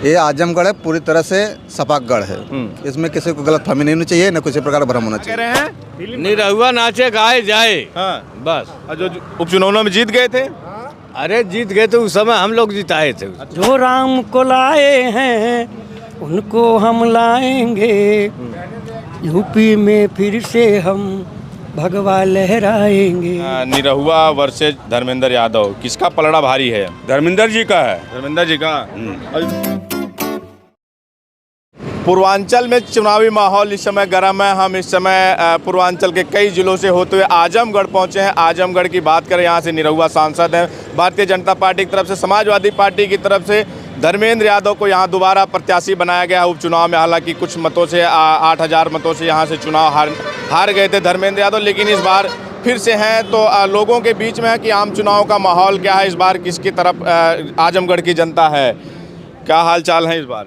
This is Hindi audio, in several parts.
ये आजमगढ़ है, पूरी तरह से सपागढ़ है। इसमें किसी को गलतफहमी नहीं होनी चाहिए, न किसी प्रकार भ्रम होना कह चाहिए। रहे हैं निरहुआ नाचे गाए जाए हाँ। बस। और जो उपचुनावों में जीत गए थे, अरे जीत गए तो उस समय हम लोग जिताए थे। जो राम को लाए हैं उनको हम लाएंगे, यूपी में फिर से हम भगवा लहराएंगे। निरहुआ वर्सेज धर्मेंद्र यादव, किसका पलड़ा भारी है? धर्मेंद्र जी का है। धर्मेंद्र जी का। पूर्वांचल में चुनावी माहौल इस समय गर्म है। हम इस समय पूर्वांचल के कई जिलों से होते हुए आजमगढ़ पहुंचे हैं। आजमगढ़ की बात करें, यहाँ से निरहुआ सांसद हैं। भारतीय जनता पार्टी की तरफ से, समाजवादी पार्टी की तरफ से धर्मेंद्र यादव को यहाँ दोबारा प्रत्याशी बनाया गया है उपचुनाव में। हालांकि कुछ मतों से 8,000 मतों से यहाँ से चुनाव हार गए थे धर्मेंद्र यादव, लेकिन इस बार फिर से हैं। तो लोगों के बीच में है कि आम चुनाव का माहौल क्या है, इस बार किसकी तरफ आजमगढ़ की जनता है, क्या हाल चाल है इस बार?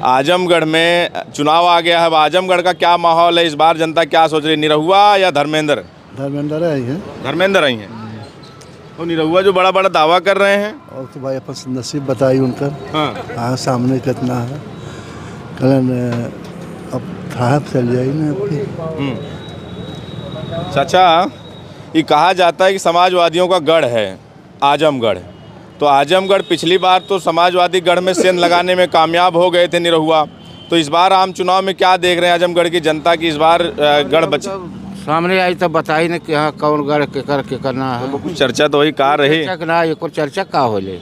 आजमगढ़ में चुनाव आ गया है, अब आजमगढ़ का क्या माहौल है इस बार? जनता क्या सोच रही है, निरहुआ या धर्मेंद्र? धर्मेंद्र आई है। धर्मेंद्र आई हैं। तो निरहुआ जो बड़ा बड़ा दावा कर रहे हैं, और तो भाई अपन नसीब बताई उनका। हाँ, सामने कितना है, कल अब साहब चल जाए ना आपकी। चाचा, ये कहा जाता है कि समाजवादियों का गढ़ है आजमगढ़। तो आजमगढ़ पिछली बार तो समाजवादी गढ़ में सेंध लगाने में कामयाब हो गए थे निरहुआ। तो इस बार आम चुनाव में क्या देख रहे हैं आजमगढ़ की जनता की, इस बार गढ़ बच सामने आई तो बताई न कि हाँ कौन गढ़ के करना है। कुछ चर्चा तो वही कार रही। चर्चा ना ये कोई चर्चा का होले।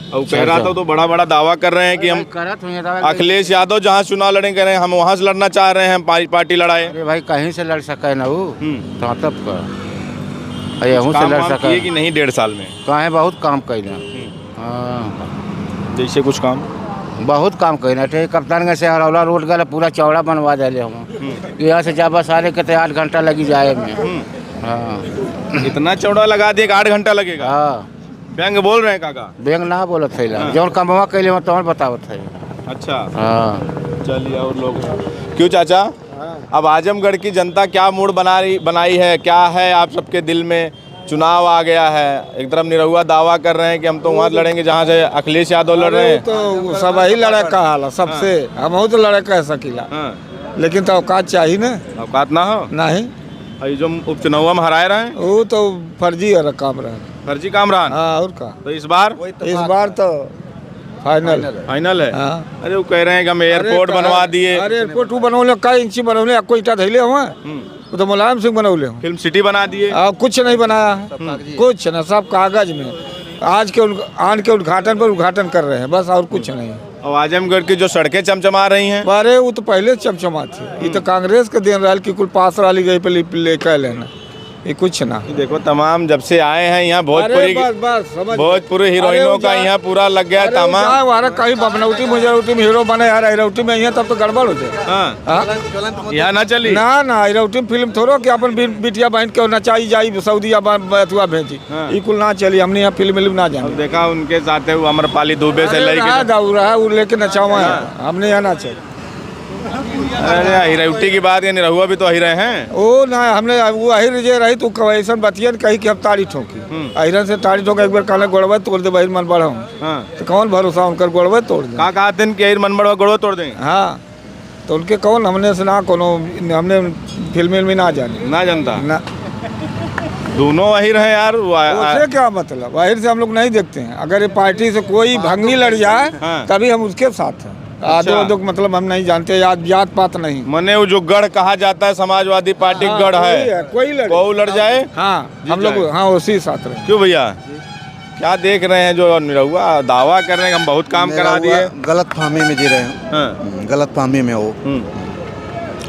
और कह रहा था तो बड़ा बड़ा दावा कर रहे हैं कि हम अखिलेश यादव जहाँ चुनाव लड़ेंगे रहे, हम वहाँ से लड़ना चाह रहे हैं, पार्टी लड़ाए। अरे भाई कहीं से लड़ सके ना वो तो तब का यहूँ से लड़ सके कि नहीं 1.5 साल में कहें बहुत काम कैना। जैसे कुछ काम बहुत काम कैना थे। कप्तानगंज से हरौला रोड गया पूरा चौड़ा बनवा दिले हम। यहाँ से जाबा सारे के 8 घंटा लगी जाए में। हाँ, इतना चौड़ा लगा दिए कि 8 घंटा लगेगा। हाँ, बैंक बोल रहे हैं काका? बैंक ना बोलत थे जौन कमवा कैले हो तो बतावत है। अच्छा, हाँ चलिए। और लोग क्यों चाचा, अब आजमगढ़ की जनता क्या मूड बनाई है, क्या है आप सबके दिल में? चुनाव आ गया है, एक तरफ निरहुआ दावा कर रहे हैं कि हम तो वहाँ लड़ेंगे जहाँ से अखिलेश यादव लड़ रहे हैं। तो सब ही लड़े का हाल सबसे, हम तो लड़े कह सकीला, लेकिन तो औकात चाहिए ना। औकात ना हो नहीं, जो उपचुनाव में हराए रहे हैं वो तो फर्जी और काम रहा। फर्जी काम रहा। हाँ, और का तो इस बार तो फाइनल है। हाँ। अरे वो कह रहे हैं कि हम एयरपोर्ट बनवा दिए। अरे एयरपोर्ट वो बनौले, कई इंची बनौले, कोई ईटा धैले हुआ वो तो मुलायम सिंह बनौले हुए। फिल्म सिटी बना दिए। कुछ नहीं बनाया है, कुछ न, सब कागज में। आज के उद्घाटन पर उद्घाटन कर रहे हैं बस, और कुछ नहीं। और आजमगढ़ की जो सड़कें चमचमा रही हैं, अरे वो तो पहले चमचमा थी। ये तो कांग्रेस के दिन रहा कि कुल पास वाली गई पे लेकर लेना, ये कुछ ना। देखो तमाम जब से आए हैं यहाँ भोजपुरी हीरोइनों का यहाँ पूरा लग गया तमाम। कहीं बनौटी मुजरौटी में हीरो बने यार, हिरौटी में यहाँ तब तो गड़बड़ हो जाए। यहाँ ना चली ना हिरौटी फिल्म थोड़ो कि अपन बिटिया बहन के नचाई जाई सऊदी अथवा भेजी, ये कुल ना चली। हमने यहाँ फिल्म ना जाए। देखा उनके साथ अमरपाली दुबे से लेके नचावा, हमने यहाँ ना चली। अरे हिरौटी की बात, निरहुआ भी तो अहिरे हैं। ओ ना, हमने वो अहिर जे रही तो ऐसा बतियन कही कि हम ताड़ी ठोकी, अहिरन से ताड़ी ठोक। एक बार कहना गोड़वा तोड़ दे बहिर मन बढ़ा तो कौन भरोसा उनकर गोड़वा तोड़ दे। का कहते हैं कि अहिर मन बढ़वा गोड़वा तोड़ देंगे। हाँ, तो उनके कौन हमने से ना कोनो, हमने फिल्म में ना जाने ना जनता ना। दोनों अहिर हैं यार। उससे क्या मतलब, अहिर से हम लोग नहीं देखते हैं। अगर ये पार्टी से कोई भंगी लड़ जाए तभी हम उसके साथ हैं। आदो मतलब हम नहीं जानते, जात पात नहीं। मने वो जो गढ़ कहा जाता है समाजवादी पार्टी गढ़ है, कोई लड़ जाए। हाँ, हम लोग हाँ उसी साथ रहे। क्यों भैया, क्या देख रहे हैं जो निरहुआ दावा कर रहे हैं हम बहुत काम करा दिए? गलतफहमी में जी रहे हैं। गलतफहमी में हो।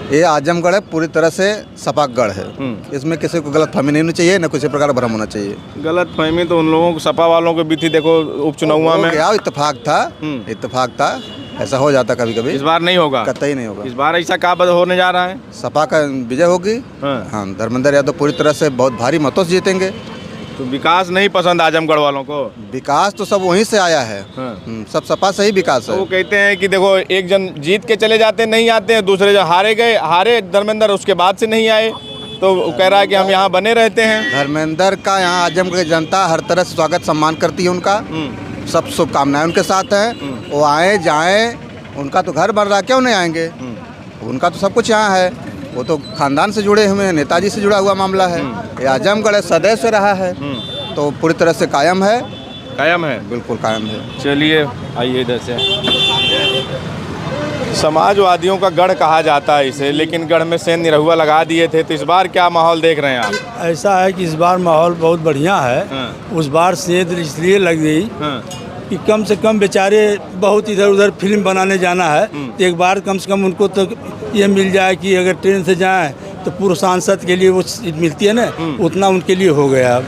ये आजमगढ़ है, पूरी तरह से सपागढ़ है। इसमें किसी को गलतफहमी नहीं होनी चाहिए, न किसी प्रकार भ्रम होना चाहिए। गलतफहमी तो उन लोगों को, सपा वालों को भी थी। देखो उपचुनाव में क्या इत्तेफाक था, ऐसा हो जाता कभी कभी। इस बार नहीं होगा, कतई नहीं होगा। इस बार ऐसा क्या होने जा रहा है? सपा का विजय होगी। हाँ, धर्मेंद्र यादव पूरी तरह से बहुत भारी मतों से जीतेंगे। तो विकास नहीं पसंद आजमगढ़ वालों को? विकास तो सब वहीं से आया है। सब सपा से ही विकास है। वो कहते हैं कि देखो एक जन जीत के चले जाते नहीं आते हैं, दूसरे जन हारे धर्मेंद्र उसके बाद से नहीं आए। तो वो कह रहा है कि हम यहाँ बने रहते हैं। धर्मेंद्र का यहाँ आजमगढ़ की जनता हर तरह से स्वागत सम्मान करती है उनका। सब शुभकामनाएं उनके साथ हैं। वो आए जाएं, उनका तो घर बन रहा, क्यों नहीं आएंगे? उनका तो सब कुछ यहाँ है। वो तो खानदान से जुड़े हुए हैं, नेताजी से जुड़ा हुआ मामला है। ये आजमगढ़ है, सदैव से रहा है, तो पूरी तरह से कायम है। कायम है, बिल्कुल कायम है। चलिए आइए इधर से। समाजवादियों का गढ़ कहा जाता है इसे, लेकिन गढ़ में सेन निरहुआ लगा दिए थे, तो इस बार क्या माहौल देख रहे हैं आप? ऐसा है कि इस बार माहौल बहुत बढ़िया है। उस बार सेंध इसलिए लग गई कि कम से कम बेचारे बहुत इधर उधर फिल्म बनाने जाना है, तो एक बार कम से कम उनको तो ये मिल जाए कि अगर ट्रेन से जाएं तो पूर्व सांसद के लिए वो सीट मिलती है ना, उतना उनके लिए हो गया।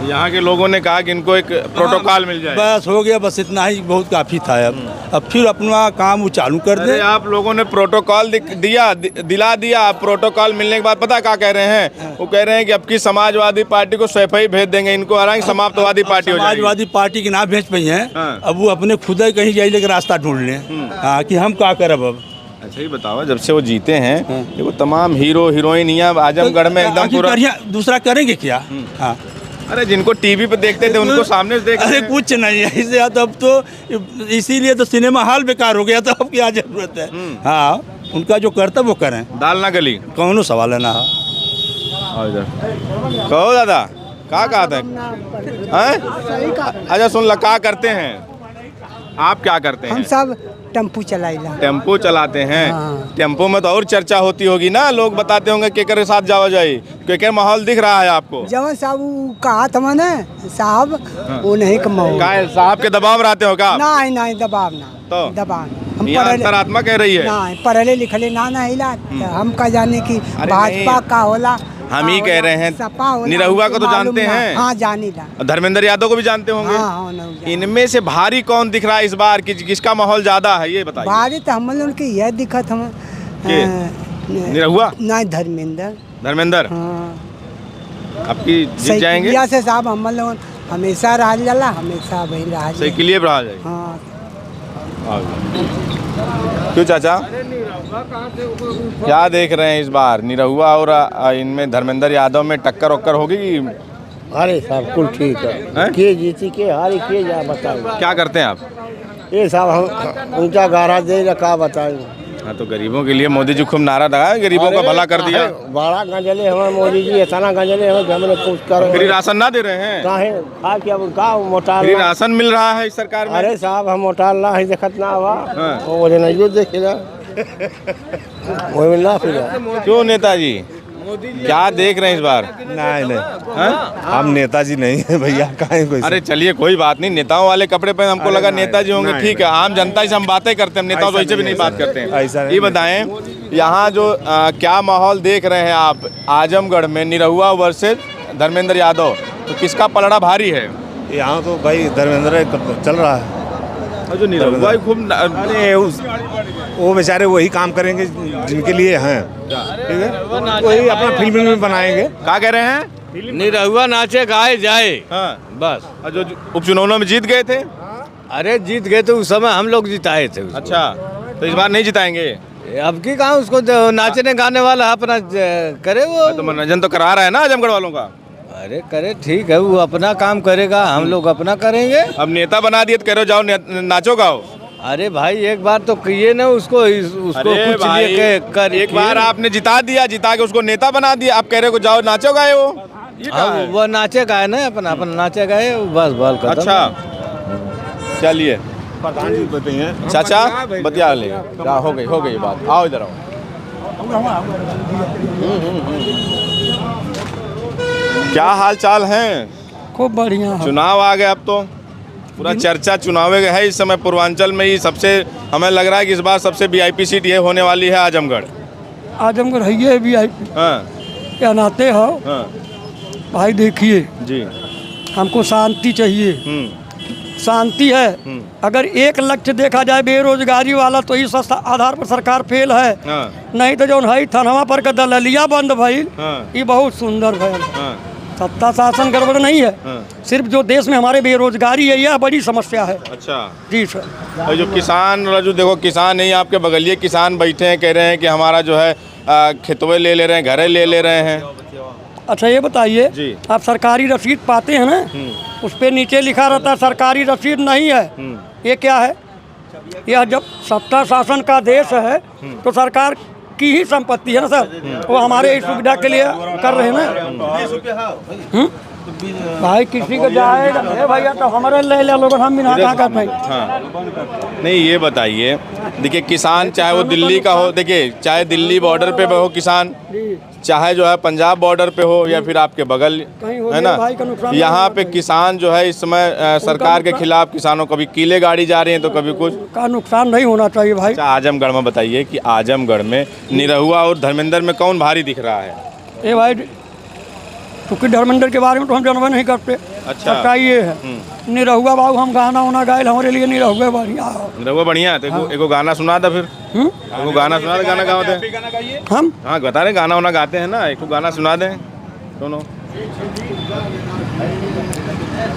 यहाँ के लोगों ने कहा कि इनको एक प्रोटोकॉल मिल जाए। बस हो गया, बस इतना ही बहुत काफ़ी था। अब फिर अपना काम वो चालू कर दे। आप लोगों ने प्रोटोकॉल दिला दिया। प्रोटोकॉल मिलने के बाद पता क्या कह रहे हैं? वो कह रहे हैं कि अब की समाजवादी पार्टी को सैफई भेज देंगे, इनको हालांकि समाजवादी पार्टी हो जाएगी। समाजवादी पार्टी के ना भेज पाई हैं, अब वो अपने खुद ही कहीं जाइए लेकर रास्ता ढूंढ लें। हाँ, कि हम क्या करब अब। अच्छा, ये बताओ, जब से वो जीते हैं वो तमाम हीरो हीरोइन यहाँ आजमगढ़ में एकदम पूरा दूसरा करेंगे क्या? हाँ, अरे जिनको टीवी पे देखते थे उनको सामने से देख। अरे कुछ नहीं है इससे, तो अब तो इसीलिए तो सिनेमा हॉल बेकार हो गया, तो अब क्या जरूरत है। हाँ, उनका जो करता वो करें, दाल ना गली, कौनो सवाल है ना। कहो दादा, क्या कहते हैं? अच्छा सुन ला, क्या करते हैं आप? क्या करते हैं? हम सब टेम्पू चलाइला। टेम्पो चलाते हैं। हाँ। टेम्पो में तो और चर्चा होती होगी ना, लोग बताते होंगे केकर के साथ जाओ जाए, केकर माहौल दिख रहा है आपको? जवन साहब वो कहा था मैंने साहब, वो नहीं कमाओ। काय साहब के दबाव रहते हो क्या? नहीं नहीं, दबाव ना, तो दबाव। ये अंतरात्मा कह रही है। नहीं, पढ़ले लिखले ना हिला, हम का जाने की भाजपा का होला। हम ही कह रहे हैं, सपा होला, निरहुआ को तो जानते हैं। हाँ, जानी ला। धर्मेंद्र यादव को भी जानते होंगे। हाँ, इनमें से भारी कौन दिख रहा है इस बार, किसका माहौल ज्यादा है, ये बताइए। भारी तो हम लोग की यह दिखत हम निरहुआ नहीं, धर्मेंद्र। हाँ, आपकी जीत जाएंगे से साहब। हम लोग हमेशा रहा जाला, हमेशा वही रहा। सही के लिए रहा जाएगा। हाँ। क्यों चाचा, क्या देख रहे हैं इस बार? निरहुआ और इनमें धर्मेंद्र यादव में टक्कर वक्कर होगी? अरे साहब कुल ठीक है, के जीती के हारी के जा बताएंगे। क्या करते हैं आप? ये साहब हम उनका गारा दे रखा बताएंगे। हाँ, तो गरीबों के लिए मोदी जी खूब नारा लगाया, गरीबों का भला कर दिया। बड़ा गंजले हमें मोदी जी, इतना गंजले हमें हमने कुछ कर। फ्री राशन ना दे रहे हैं? खा क्या उनका मोटाल फ्री राशन मिल रहा है इस सरकार में। अरे साहब हम मोटाल ना ही देखत ना हुआ, वो नहीं देखेगा वो मिल रहा फिर। क्यों नेताजी, क्या देख रहे हैं इस बार? नहीं, हम नेताजी नहीं है भैया, काहे कोई। अरे चलिए कोई बात नहीं, नेताओं वाले कपड़े पहन, हमको लगा नेताजी होंगे। ठीक है, आम जनता से हम बातें करते हैं, नेताओं से भी नहीं बात करते हैं। ये बताएं, यहाँ जो क्या माहौल देख रहे हैं आप आजमगढ़ में, निरहुआ वर्सेस धर्मेंद्र यादव, तो किसका पलड़ा भारी है? यहाँ तो भाई धर्मेंद्र चल रहा है। जो निरहुआ खूब, अरे वो बेचारे वही काम करेंगे जिनके लिए हैं, ठीक है, वही अपना फिल्म में बनाएंगे। क्या कह रहे हैं? निरहुआ नाचे गाए जाए। हाँ, बस। और जो उपचुनावों में जीत गए थे? अरे जीत गए तो उस समय हम लोग जिताए थे। अच्छा, तो इस बार नहीं जिताएंगे? अब की कहाँ, उसको नाचने गाने वाला अपना करे, वो तो मनोरंजन तो करा रहा है ना आजमगढ़ वालों का। अरे करे, ठीक है, वो अपना काम करेगा, हम लोग अपना करेंगे। अब नेता बना दिए तो कह रहे हो जाओ नाचो गाओ। अरे भाई एक बार तो किए ना उसको कुछ लिए कर। एक बार आपने जिता दिया, जिता के उसको नेता बना दिया, आप कह रहे हो जाओ नाचो गाए। वो नाचे गाए ना, अपना नाचे गाए, बस बाल खत्म। अच्छा चलिए, प्रधान जी बताइए चाचा बतिया ले, क्या हो गई बात, आओ इधर आओ। क्या हाल चाल है? खूब बढ़िया है। चुनाव आ गए, अब तो पूरा चर्चा चुनाव है इस समय पूर्वांचल में ही। सबसे हमें लग रहा है कि इस बार सबसे वीआईपी सीट ये होने वाली है आजमगढ़। आजमगढ़ है ये वीआईपी। हाँ, क्या नाते हो? हाँ भाई देखिए, जी, हमको शांति चाहिए। शांति है। अगर एक लक्ष्य देखा जाए बेरोजगारी वाला, तो इस आधार पर सरकार फेल है। हाँ, नहीं तो जो है थनवा पर का दललिया बंद भइल, हाँ, ये बहुत सुंदर भइल। हाँ, सत्ता शासन गड़बड़ नहीं है। हाँ। सिर्फ जो देश में हमारे बेरोजगारी है, यह बड़ी समस्या है। अच्छा जी सर। और जो किसान, जो देखो किसान नहीं, आपके बगलिए किसान बैठे हैं, कह रहे हैं कि हमारा जो है खेतवे ले रहे हैं, घरे ले रहे हैं। अच्छा ये बताइए जी। आप सरकारी रसीद पाते हैं ना, उस पे नीचे लिखा रहता है सरकारी रसीद नहीं है। ये क्या है? यह जब सत्ता शासन का देश है तो सरकार की ही संपत्ति है ना सर, वो हमारे इस सुविधा के लिए कर रहे हैं ना। भाई किसी को जाएगा भैया तो हमारे ले लोग, हम भी ना कहा भाई। हाँ नहीं ये बताइए, देखिए किसान चाहे वो दिल्ली का हो, देखिए चाहे दिल्ली बॉर्डर पे हो किसान, चाहे जो है पंजाब बॉर्डर पे हो या फिर आपके बगल है ना, यहाँ पे किसान जो है इस समय सरकार के खिलाफ किसानों कभी कीले गाड़ी जा रही है तो कभी कुछ का नुकसान नहीं होना चाहिए भाई। अच्छा आजमगढ़ में बताइए कि आजमगढ़ में निरहुआ और धर्मेंद्र में कौन भारी दिख रहा है? ये भाई क्योंकि धर्मेंद्र के बारे में तो हम जानवर नहीं करते। अच्छा सच्चाई ये है, निरहुआ बाबू हम गाना उना गाए हमारे लिए निरहुआ बढ़िया। निरहुआ बढ़िया है तो एगो गाना सुना था फिर, एगो गाना सुना दे, गाना गाते हैं हम। हाँ बता रहे गाना वाना गाते हैं ना, एक गाना सुना दें दोनों।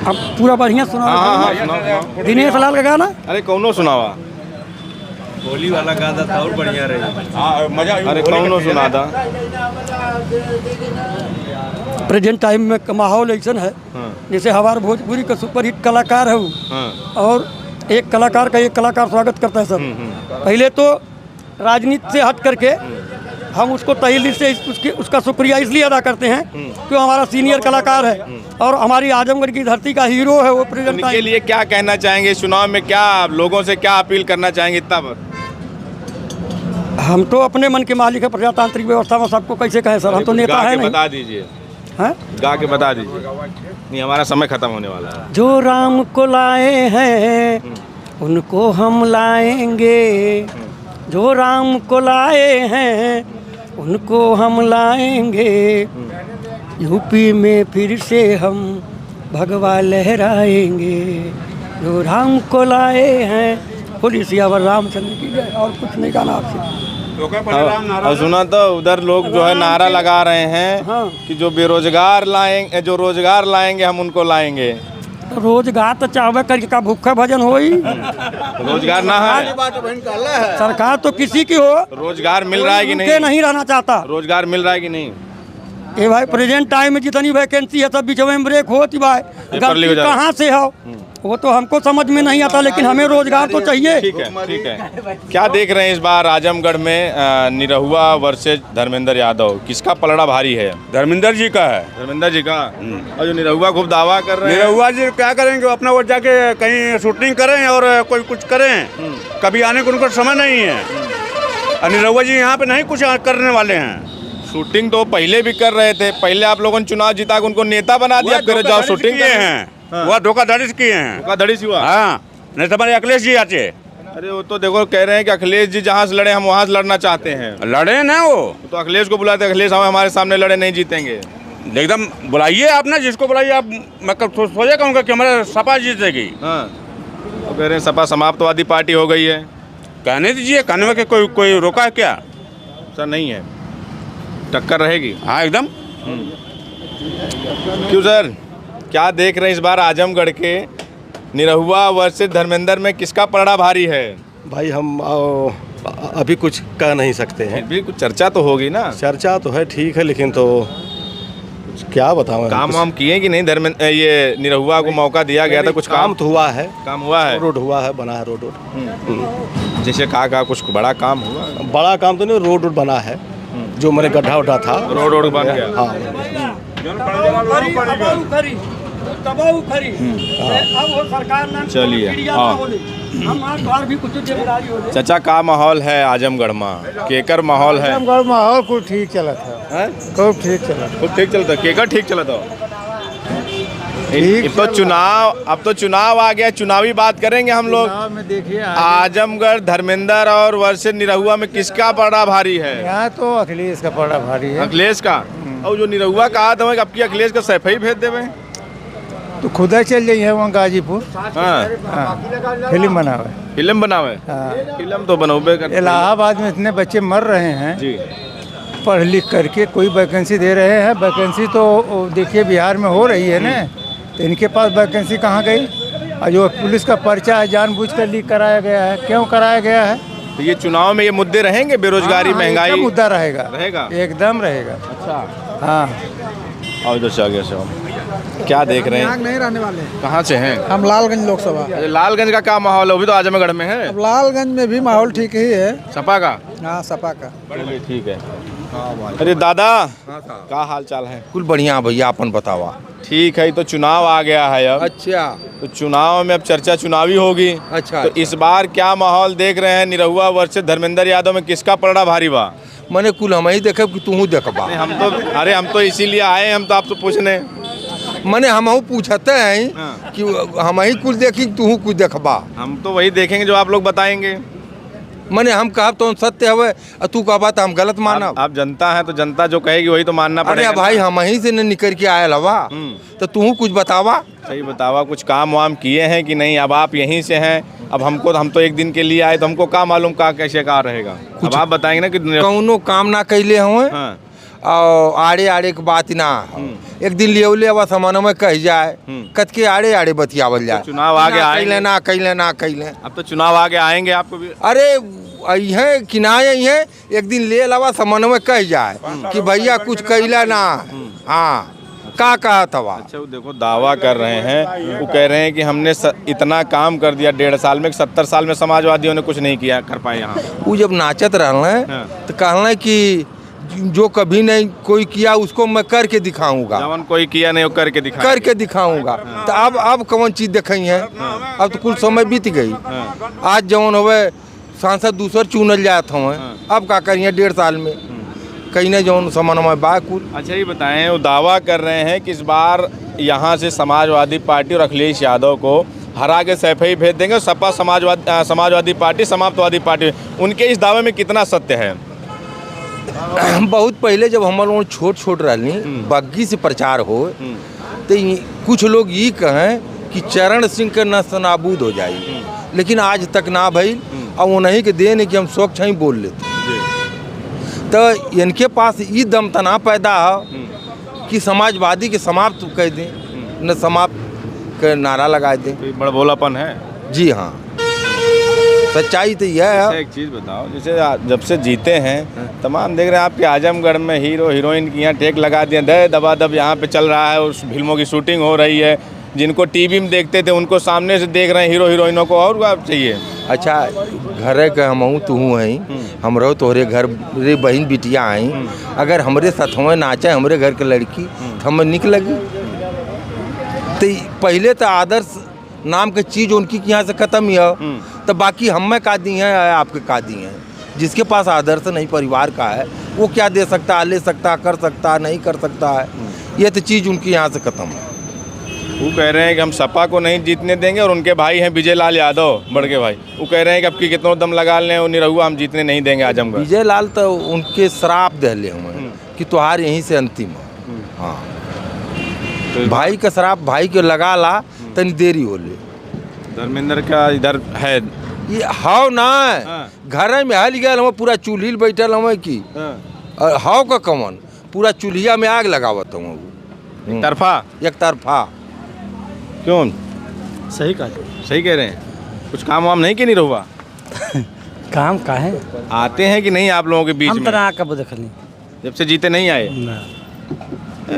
अब पूरा बढ़िया सुना। हाँ सुनाओ। दिनेश लाल का गाना, अरे कौनो सुनावा, होली वाला गाना था और बढ़िया रही। हाँ मजा, अरे कौनो सुना था। प्रेजेंट टाइम में माहौल ऐसा है जैसे हमारे भोजपुरी का सुपरहिट कलाकार है वो, और एक कलाकार का एक कलाकार स्वागत करता है सर। पहले तो राजनीति से हट करके हम उसको तहे दिल से उसका शुक्रिया इसलिए अदा करते हैं कि वो हमारा सीनियर कलाकार है और हमारी आजमगढ़ की धरती का हीरो है वो। प्रेजेंट के लिए क्या कहना चाहेंगे चुनाव में, क्या लोगों से क्या अपील करना चाहेंगे इतना पर? हम तो अपने मन के मालिक है, प्रजातांत्रिक व्यवस्था में सबको कैसे कहें सर, हम तो नेता है नहीं। बता दीजिए, गा के बता दीजिए, नहीं हमारा समय खत्म होने वाला है। जो राम को लाए हैं उनको हम लाएंगे, जो राम को लाए हैं उनको हम लाएंगे, यूपी में फिर से हम भगवा लहराएंगे, जो राम को लाए हैं। बोलिए सियावर रामचंद्र की जय। और कुछ नहीं गाना आपसे। और सुना तो उधर लोग जो है नारा लगा रहे हैं कि जो बेरोजगार लाएंगे, जो रोजगार लाएंगे हम उनको लाएंगे। तो रोजगार तो चाहवे करके का भूखा भजन हो ही, रोजगार ना है, सरकार तो किसी की हो, रोजगार मिल रहा है कि नहीं रहना चाहता, रोजगार मिल रहा है कि नहीं? ये भाई प्रेजेंट टाइम में जितनी वैकेंसी है सब बीच में ब्रेक होती भाई, कहाँ से हो वो तो हमको समझ में नहीं आता, लेकिन हमें रोजगार तो चाहिए। ठीक है। क्या देख रहे हैं इस बार आजमगढ़ में निरहुआ वर्सेज धर्मेंद्र यादव, किसका पलड़ा भारी है? धर्मेंद्र जी का है। धर्मेंद्र जी का। और जो निरहुआ खूब दावा कर रहे हैं, निरहुआ जी क्या करेंगे, अपना वो जाके कहीं शूटिंग करें और कोई कुछ करें, कभी आने को उनको समय नहीं है। और निरहुआ जी यहाँ पे नहीं कुछ करने वाले हैं। शूटिंग तो पहले भी कर रहे थे, पहले आप लोगों ने चुनाव जीता के उनको नेता बना दिया, फिर जाओ शूटिंग किए हैं। वह धोखाधड़ी किए हैं, धोखाधड़ी से हुआ। हाँ नहीं तो हमारे अखिलेश जी आते। अरे वो तो देखो कह रहे हैं कि अखिलेश जी जहाँ से लड़े हम वहाँ से लड़ना चाहते हैं। लड़े ना वो तो अखिलेश को बुलाते, अखिलेश हमारे सामने लड़े, नहीं जीतेंगे। एकदम बुलाइए आप ना, जिसको बुलाइए आप। मैं सोचा कहूँगा कि हमारे सपा जीतेगी। हाँ तो कह रहे हैं सपा समाप्तवादी पार्टी हो गई है। कहने दीजिए, कहने में कोई रोका है क्या? सर नहीं है, टक्कर रहेगी। हाँ एकदम। क्यों सर, क्या देख रहे हैं इस बार आजमगढ़ के निरहुआ वर्सेज धर्मेंद्र में किसका पलड़ा भारी है? भाई हम अभी कुछ कह नहीं सकते हैं, भी कुछ चर्चा तो होगी ना। चर्चा तो है ठीक है, लेकिन तो क्या बताऊं। काम वाम किए कि नहीं? धर्मेंद्र ये निरहुआ को मौका दिया गया था, कुछ काम तो हुआ है, काम हुआ है, रोड हुआ है, बना है रोड। जैसे कहा कुछ बड़ा काम हुआ? बड़ा काम तो नहीं, रोड बना है, जो मेरे गड्ढा उड्ढा था रोड बन गया। हाँ चलिए। चाचा का माहौल है आजमगढ़ में, केकर माहौल है? आजमगढ़ माहौल कुछ ठीक चला था, खूब ठीक चला, केकर ठीक चला था। अब तो चुनाव आ गया, चुनावी बात करेंगे हम लोग। में देखिए आजमगढ़ धर्मेंद्र और वर्सेज निरहुआ में किसका पलड़ा भारी है? यहाँ तो अखिलेश का पलड़ा भारी है। अखिलेश का। और जो निरहुआ कहा था अब की अखिलेश का सैफ ही भेज देवे तो खुद ही चल जाइए वहाँ गाजीपुर। फिल्म बनावे, फिल्म तो बनोबे कर। इलाहाबाद में इतने बच्चे मर रहे हैं जी, पढ़ लिख करके, कोई वैकेंसी दे रहे हैं। वैकेंसी तो देखिए बिहार में हो रही है ना, तो इनके पास वैकेंसी कहाँ गई? और जो पुलिस का पर्चा है जानबूझकर लीक कराया गया है, क्यों कराया गया है? तो ये चुनाव में ये मुद्दे रहेंगे, बेरोजगारी, महंगाई मुद्दा रहेगा, रहेगा, एकदम रहेगा। अच्छा हाँ और इधर से आगे से हम क्या देख रहे हैं? नहीं रहने वाले, कहाँ से हैं? हम लालगंज लोकसभा। अरे लालगंज का क्या माहौल है? वो भी तो आजमगढ़ में है। अब लालगंज में भी माहौल ठीक ही है, सपा का। हाँ सपा का। चलिए ठीक है। अरे दादा क्या हाल चाल है? कुल बढ़िया भैया, अपन बतावा। ठीक है, तो चुनाव आ गया है अब। अच्छा, तो चुनाव में अब चर्चा चुनावी होगी। अच्छा, तो इस बार क्या माहौल देख रहे हैं? निरहुआ वर्सेस धर्मेंद्र यादव में किसका पलड़ा भारी बा? मैंने कुल हम ही देखे कि तू देखबा। हम तो इसीलिए आए, हम तो आपसे पूछने मैंने हम पूछते हैं कि हम ही कुल देखी तू कुछ देखबा। हम तो वही देखेंगे जो आप लोग बताएंगे। मैंने हम कहा तो सत्य है, तू कहा तो हम गलत माना। आप जनता है तो जनता जो कहेगी वही तो मानना पड़ेगा। अरे भाई हम ही से निकल के आयल हवा, तो तू कुछ बतावा। सही बतावा, कुछ काम वाम किए हैं कि नहीं? अब आप यहीं से हैं, अब हम तो एक दिन के लिए आए, तो हमको क्या मालूम का कैसे का रहेगा? अब आप बताएंगे ना कि कौनो काम ना कैले हुए और आड़े आड़े की बात ना। एक दिन ले अब सामान में कह जाए कत के आड़े आड़े बतियावल जाए। चुनाव आगे आएंगे ना कैले। अब तो चुनाव आगे आएंगे आपको भी। अरे अहे किनाए है, एक दिन ले लवा सामान में कह जाए कि भैया कुछ कैला ना। हाँ का कहा था? अच्छा, वो देखो दावा कर रहे हैं, वो कह रहे हैं कि हमने इतना काम कर दिया 1.5 साल में, 70 साल में समाजवादियों ने कुछ नहीं किया कर पाए यहाँ। वो जब नाचत रहा तो कहना कि जो कभी नहीं कोई किया उसको मैं करके दिखाऊंगा। जवन कोई किया नहीं वो करके दिखाऊंगा। तो अब कौन चीज दिखाई है? अब तो कुछ समय बीत गई। आज जवन होवे सांसद दूसर चुनल जात हूँ, अब का करिए 1.5 साल में कहीं न जौन समान में बा कुल। अच्छा ये बताएं, वो दावा कर रहे हैं कि इस बार यहाँ से समाजवादी पार्टी और अखिलेश यादव को हरा के सैफई भेज देंगे, सपा समाजवादी पार्टी समाप्तवादी पार्टी। उनके इस दावे में कितना सत्य है? बहुत पहले जब हम लोग छोट रही बग्गी से प्रचार हो तो कुछ लोग ये कहें कि चरण सिंह के नस्तनाबूद हो जाए, लेकिन आज तक ना भई। और उन्हीं के देन कि हम स्वच्छ ही बोल लेते, तो इनके पास ये दम तना पैदा है कि समाजवादी के समाप्त कह दें, न समाप्त का नारा लगा दें। तो बड़ा भोलापन है। जी हाँ, सच्चाई तो यह है। एक चीज़ बताओ, जैसे जब से जीते हैं तमाम देख रहे हैं आपके आजमगढ़ में हीरो हीरोइन की यहाँ टेक लगा दिए, दे दबादब यहाँ पे चल रहा है, उस फिल्मों की शूटिंग हो रही है। जिनको टीवी में देखते थे उनको सामने से देख रहे हैं हीरो हीरोइनों को, और क्या चाहिए? अच्छा, घर के हम तू हई, हमरो तोहरे घर रे बहन बिटिया आई, अगर हमरे सथवे नाचे हमरे घर के लड़की तो हमें निक लगी। तो पहले तो आदर्श नाम के चीज़ उनकी यहाँ से ख़त्म ही है, तो बाकी हमें का दी हैं आपके का दी हैं। जिसके पास आदर्श नहीं परिवार का है वो क्या दे सकता है, ले सकता है, कर सकता है, नहीं कर सकता है। ये तो चीज़ उनकी यहाँ से ख़त्म है। वो कह रहे हैं कि हम सपा को नहीं जीतने देंगे, और उनके भाई हैं विजय लाल यादव बड़के भाई, वो कह रहे हैं कि अब की कितनों दम लगा लें वो निरहुआ हम जीतने नहीं देंगे आजमगढ़। विजय लाल तो उनके श्राप दे ले हुए कि तुहार यहीं से अंतिम है। हाँ, तो भाई का श्राप भाई के लगा ला तनी देरी हो ले। धर्मेंद्र का इधर है ये हाव ना घर में हल गया, हम पूरा चूल्ही बैठल हमें की हाव का कमन पूरा चूल्हिया में आग लगावत हूँ। एक तरफा क्यों? सही कहा, सही कह रहे हैं। कुछ काम वाम नहीं कि नहीं रहुआ? काम का है, आते हैं कि नहीं आप लोगों के बीच हम में? तरह कब देखली, जब से जीते नहीं आए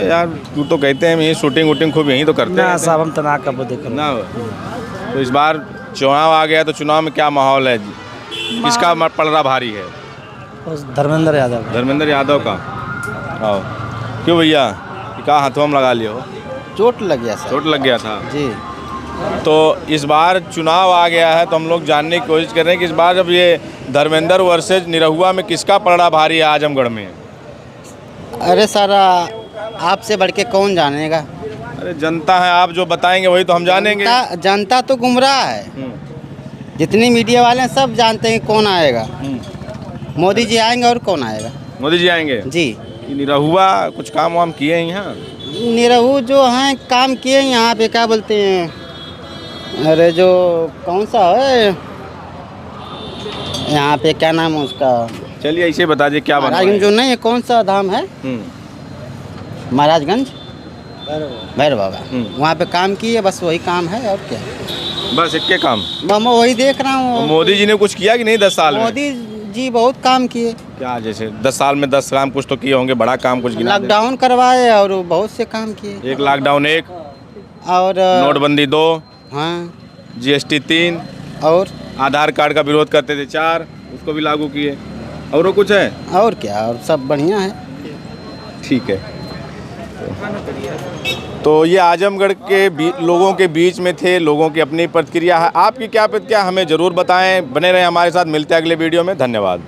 यार। तू तो कहते हैं ये शूटिंग वूटिंग खूब यहीं तो करते हैं साहब, हम तरह कब देख ना। तो इस बार चुनाव आ गया, तो चुनाव में क्या माहौल है? किसका पलड़ा भारी है? धर्मेंद्र यादव। धर्मेंद्र यादव का। आओ, क्यों भैया, क्या हाथों में लगा लिया हो? चोट लग गया सर। चोट लग गया था जी। तो इस बार चुनाव आ गया है, तो हम लोग जानने की कोशिश कर रहे हैं कि इस बार जब ये धर्मेंद्र वर्सेज निरहुआ में किसका पलड़ा भारी है आजमगढ़ में? अरे सर, आपसे बढ़ के कौन जानेगा? अरे जनता है, आप जो बताएंगे वही तो हम जानेंगे। जनता तो गुमराह है। जितनी मीडिया वाले हैं सब जानते हैं कौन आएगा। मोदी जी आएंगे और कौन आएगा? मोदी जी आएंगे जी। निरहुआ कुछ काम वाम किए हैं यहाँ? निरहु जो हैं काम किए यहाँ पे, क्या बोलते हैं, अरे जो कौन सा है यहाँ पे, क्या नाम है उसका? चलिए ऐसे बता दीजिए क्या बना महाराजगंज जो नहीं है, कौन सा धाम है? महाराजगंज भैरव बाबा, वहाँ पे काम किए, बस वही काम है और क्या। बस एक के काम? मैं वही देख रहा हूँ। मोदी जी ने कुछ किया कि नहीं 10 साल में? मोदी जी बहुत काम किए। क्या जैसे 10 साल में 10 काम कुछ तो किए होंगे, बड़ा काम कुछ गिना दे। लॉकडाउन करवाए और बहुत से काम किए। एक लॉकडाउन, एक और नोटबंदी 2, हाँ GST 3, और आधार कार्ड का विरोध करते थे 4, उसको भी लागू किए। और वो कुछ है? और क्या, और सब बढ़िया है। ठीक है। तो ये आजमगढ़ के लोगों के बीच में थे, लोगों की अपनी प्रतिक्रिया है। आपकी क्या प्रतिक्रिया हमें ज़रूर बताएं। बने रहें हमारे साथ, मिलते हैं अगले वीडियो में। धन्यवाद।